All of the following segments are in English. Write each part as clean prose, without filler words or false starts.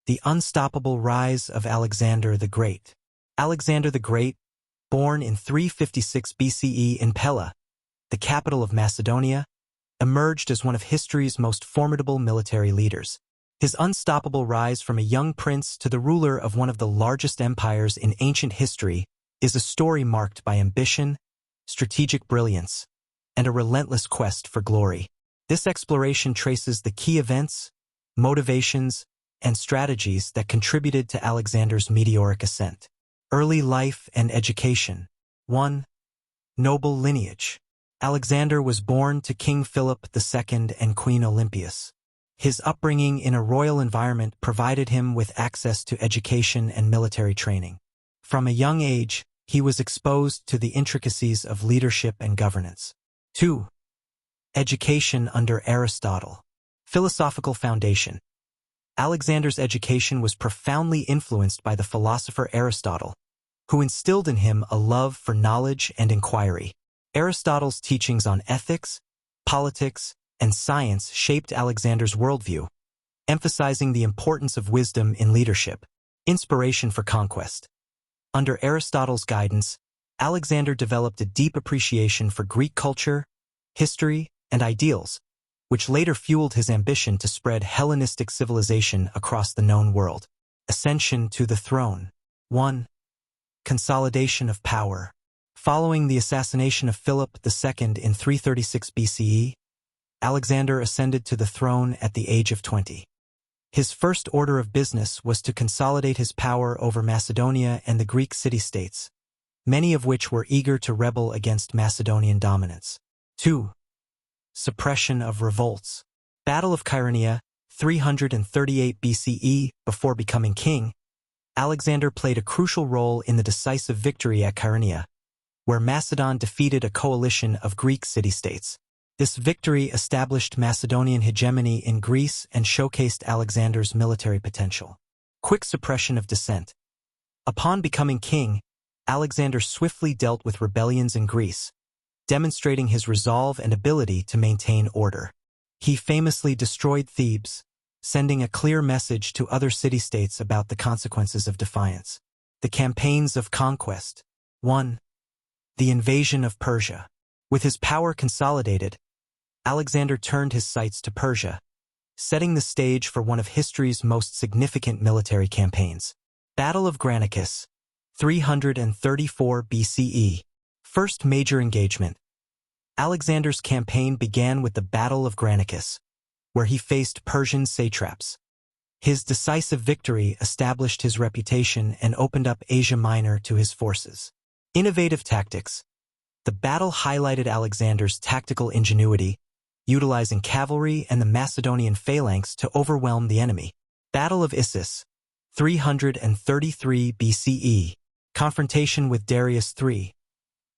The unstoppable rise of Alexander the Great. Alexander the Great, born in 356 BCE in Pella, the capital of Macedonia, emerged as one of history's most formidable military leaders. His unstoppable rise from a young prince to the ruler of one of the largest empires in ancient history is a story marked by ambition, strategic brilliance, and a relentless quest for glory. This exploration traces the key events, motivations, and strategies that contributed to Alexander's meteoric ascent. Early life and education. 1. Noble lineage. Alexander was born to King Philip II and Queen Olympias. His upbringing in a royal environment provided him with access to education and military training. From a young age, he was exposed to the intricacies of leadership and governance. 2. Education under Aristotle. Philosophical foundation. Alexander's education was profoundly influenced by the philosopher Aristotle, who instilled in him a love for knowledge and inquiry. Aristotle's teachings on ethics, politics, and science shaped Alexander's worldview, emphasizing the importance of wisdom in leadership. Inspiration for conquest. Under Aristotle's guidance, Alexander developed a deep appreciation for Greek culture, history, and ideals, which later fueled his ambition to spread Hellenistic civilization across the known world. Ascension to the throne. 1. Consolidation of power. Following the assassination of Philip II in 336 BCE, Alexander ascended to the throne at the age of 20. His first order of business was to consolidate his power over Macedonia and the Greek city-states, many of which were eager to rebel against Macedonian dominance. 2. Suppression of revolts. Battle of Chaeronea, 338 BCE. Before becoming king, Alexander played a crucial role in the decisive victory at Chaeronea, where Macedon defeated a coalition of Greek city-states. This victory established Macedonian hegemony in Greece and showcased Alexander's military potential. Quick suppression of dissent. Upon becoming king, Alexander swiftly dealt with rebellions in Greece, demonstrating his resolve and ability to maintain order. He famously destroyed Thebes, sending a clear message to other city-states about the consequences of defiance. The campaigns of conquest. 1. The invasion of Persia. With his power consolidated, Alexander turned his sights to Persia, setting the stage for one of history's most significant military campaigns. Battle of Granicus, 334 BCE. First major engagement. Alexander's campaign began with the Battle of Granicus, where he faced Persian satraps. His decisive victory established his reputation and opened up Asia Minor to his forces. Innovative tactics. The battle highlighted Alexander's tactical ingenuity, utilizing cavalry and the Macedonian phalanx to overwhelm the enemy. Battle of Issus, 333 BCE. Confrontation with Darius III.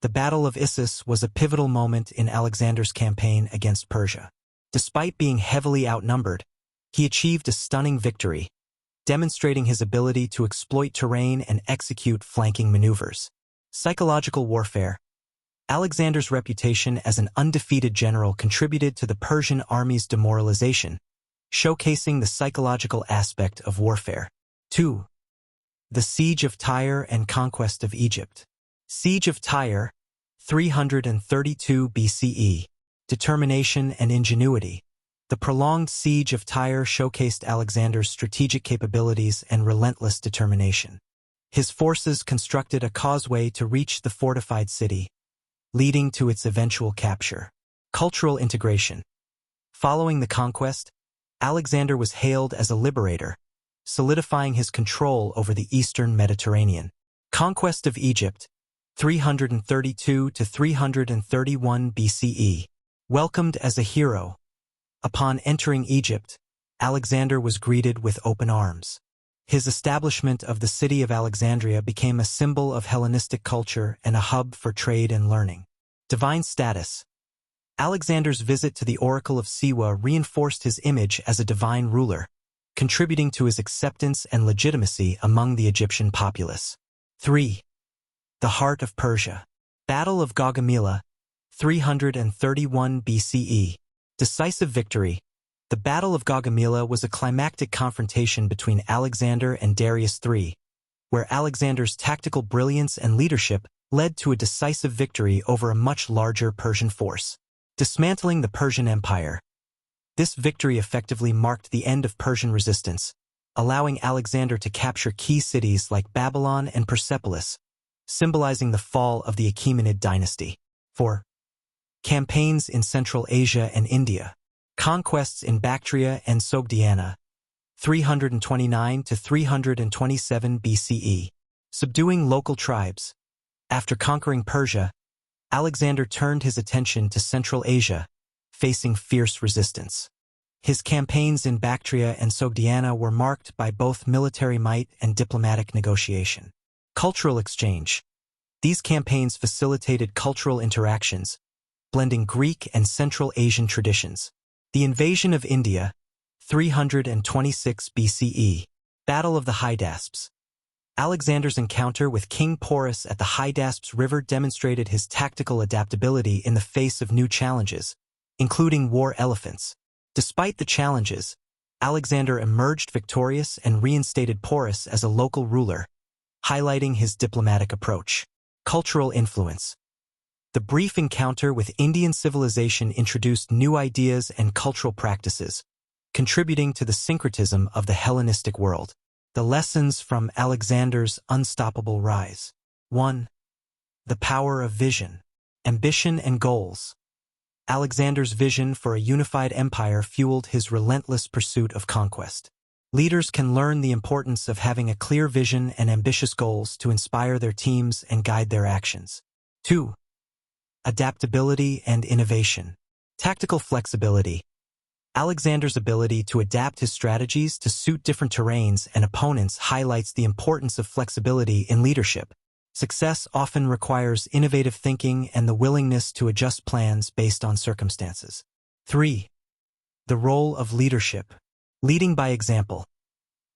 The Battle of Issus was a pivotal moment in Alexander's campaign against Persia. Despite being heavily outnumbered, he achieved a stunning victory, demonstrating his ability to exploit terrain and execute flanking maneuvers. Psychological warfare. Alexander's reputation as an undefeated general contributed to the Persian army's demoralization, showcasing the psychological aspect of warfare. 2. The Siege of Tyre and Conquest of Egypt. Siege of Tyre, 332 BCE. Determination and ingenuity. The prolonged siege of Tyre showcased Alexander's strategic capabilities and relentless determination. His forces constructed a causeway to reach the fortified city, leading to its eventual capture. Cultural integration. Following the conquest, Alexander was hailed as a liberator, solidifying his control over the eastern Mediterranean. Conquest of Egypt, 332 to 331 BCE. Welcomed as a hero. Upon entering Egypt, Alexander was greeted with open arms. His establishment of the city of Alexandria became a symbol of Hellenistic culture and a hub for trade and learning. Divine status. Alexander's visit to the Oracle of Siwa reinforced his image as a divine ruler, contributing to his acceptance and legitimacy among the Egyptian populace. 3. The Heart of Persia. Battle of Gaugamela, 331 BCE. Decisive victory. The Battle of Gaugamela was a climactic confrontation between Alexander and Darius III, where Alexander's tactical brilliance and leadership led to a decisive victory over a much larger Persian force, dismantling the Persian Empire. This victory effectively marked the end of Persian resistance, allowing Alexander to capture key cities like Babylon and Persepolis, symbolizing the fall of the Achaemenid dynasty. 4. Campaigns in Central Asia and India. Conquests in Bactria and Sogdiana, 329 to 327 BCE. Subduing local tribes. After conquering Persia, Alexander turned his attention to Central Asia, facing fierce resistance. His campaigns in Bactria and Sogdiana were marked by both military might and diplomatic negotiation. Cultural exchange. These campaigns facilitated cultural interactions, blending Greek and Central Asian traditions. The invasion of India, 326 BCE. Battle of the Hydaspes. Alexander's encounter with King Porus at the Hydaspes River demonstrated his tactical adaptability in the face of new challenges, including war elephants. Despite the challenges, Alexander emerged victorious and reinstated Porus as a local ruler, highlighting his diplomatic approach. Cultural influence. The brief encounter with Indian civilization introduced new ideas and cultural practices, contributing to the syncretism of the Hellenistic world. The lessons from Alexander's unstoppable rise. 1. The power of vision, ambition, and goals. Alexander's vision for a unified empire fueled his relentless pursuit of conquest. Leaders can learn the importance of having a clear vision and ambitious goals to inspire their teams and guide their actions. 2. Adaptability and innovation. Tactical flexibility. Alexander's ability to adapt his strategies to suit different terrains and opponents highlights the importance of flexibility in leadership. Success often requires innovative thinking and the willingness to adjust plans based on circumstances. 3. The role of leadership. Leading by example.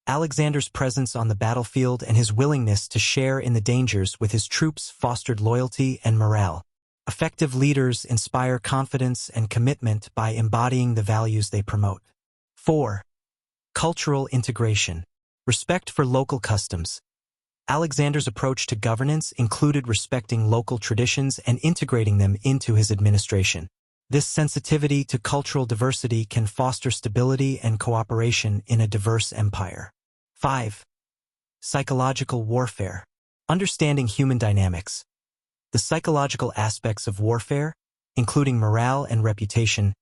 Alexander's presence on the battlefield and his willingness to share in the dangers with his troops fostered loyalty and morale. Effective leaders inspire confidence and commitment by embodying the values they promote. 4. Cultural integration. Respect for local customs. Alexander's approach to governance included respecting local traditions and integrating them into his administration. This sensitivity to cultural diversity can foster stability and cooperation in a diverse empire. 5. Psychological warfare. Understanding human dynamics. The psychological aspects of warfare, including morale and reputation,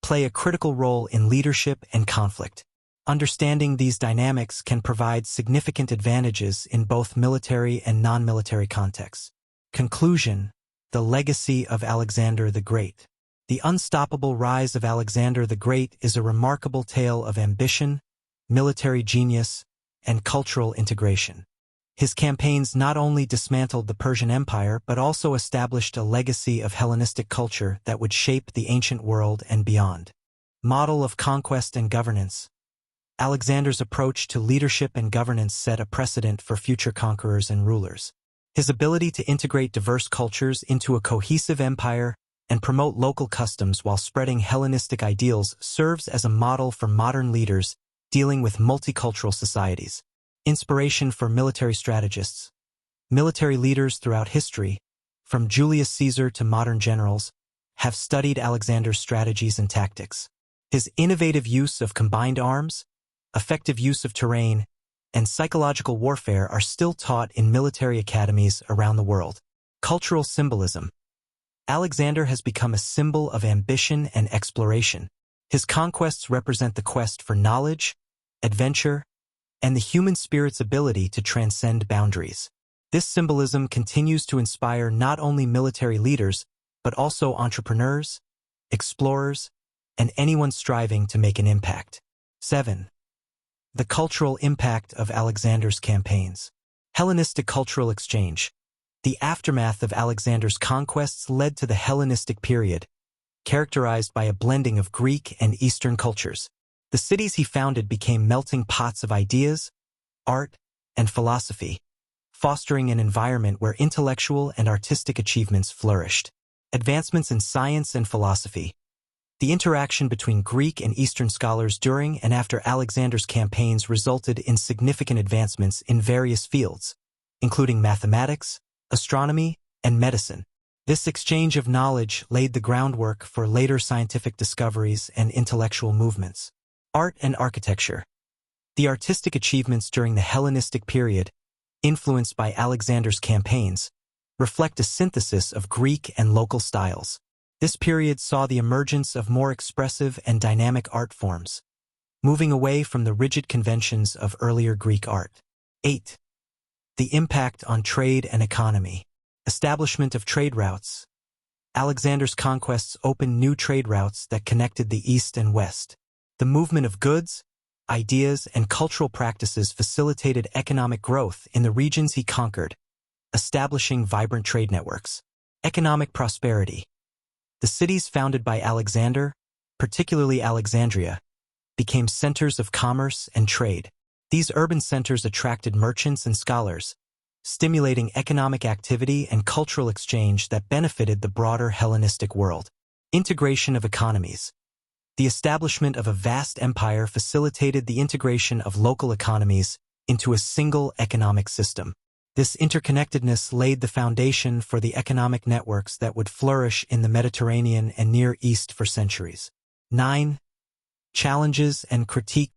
play a critical role in leadership and conflict. Understanding these dynamics can provide significant advantages in both military and non-military contexts. Conclusion: the legacy of Alexander the Great. The unstoppable rise of Alexander the Great is a remarkable tale of ambition, military genius, and cultural integration. His campaigns not only dismantled the Persian Empire but also established a legacy of Hellenistic culture that would shape the ancient world and beyond. Model of conquest and governance. Alexander's approach to leadership and governance set a precedent for future conquerors and rulers. His ability to integrate diverse cultures into a cohesive empire and promote local customs while spreading Hellenistic ideals serves as a model for modern leaders dealing with multicultural societies. Inspiration for military strategists. Military leaders throughout history, from Julius Caesar to modern generals, have studied Alexander's strategies and tactics. His innovative use of combined arms, effective use of terrain, and psychological warfare are still taught in military academies around the world. Cultural symbolism. Alexander has become a symbol of ambition and exploration. His conquests represent the quest for knowledge, adventure, and the human spirit's ability to transcend boundaries. This symbolism continues to inspire not only military leaders, but also entrepreneurs, explorers, and anyone striving to make an impact. 7. The cultural impact of Alexander's campaigns. Hellenistic cultural exchange. The aftermath of Alexander's conquests led to the Hellenistic period, characterized by a blending of Greek and Eastern cultures. The cities he founded became melting pots of ideas, art, and philosophy, fostering an environment where intellectual and artistic achievements flourished. Advancements in science and philosophy. The interaction between Greek and Eastern scholars during and after Alexander's campaigns resulted in significant advancements in various fields, including mathematics, astronomy, and medicine. This exchange of knowledge laid the groundwork for later scientific discoveries and intellectual movements. Art and architecture. The artistic achievements during the Hellenistic period, influenced by Alexander's campaigns, reflect a synthesis of Greek and local styles. This period saw the emergence of more expressive and dynamic art forms, moving away from the rigid conventions of earlier Greek art. 8. The impact on trade and economy. Establishment of trade routes. Alexander's conquests opened new trade routes that connected the East and West. The movement of goods, ideas, and cultural practices facilitated economic growth in the regions he conquered, establishing vibrant trade networks. Economic prosperity. The cities founded by Alexander, particularly Alexandria, became centers of commerce and trade. These urban centers attracted merchants and scholars, stimulating economic activity and cultural exchange that benefited the broader Hellenistic world. Integration of economies. The establishment of a vast empire facilitated the integration of local economies into a single economic system. This interconnectedness laid the foundation for the economic networks that would flourish in the Mediterranean and Near East for centuries. 9. Challenges and critique.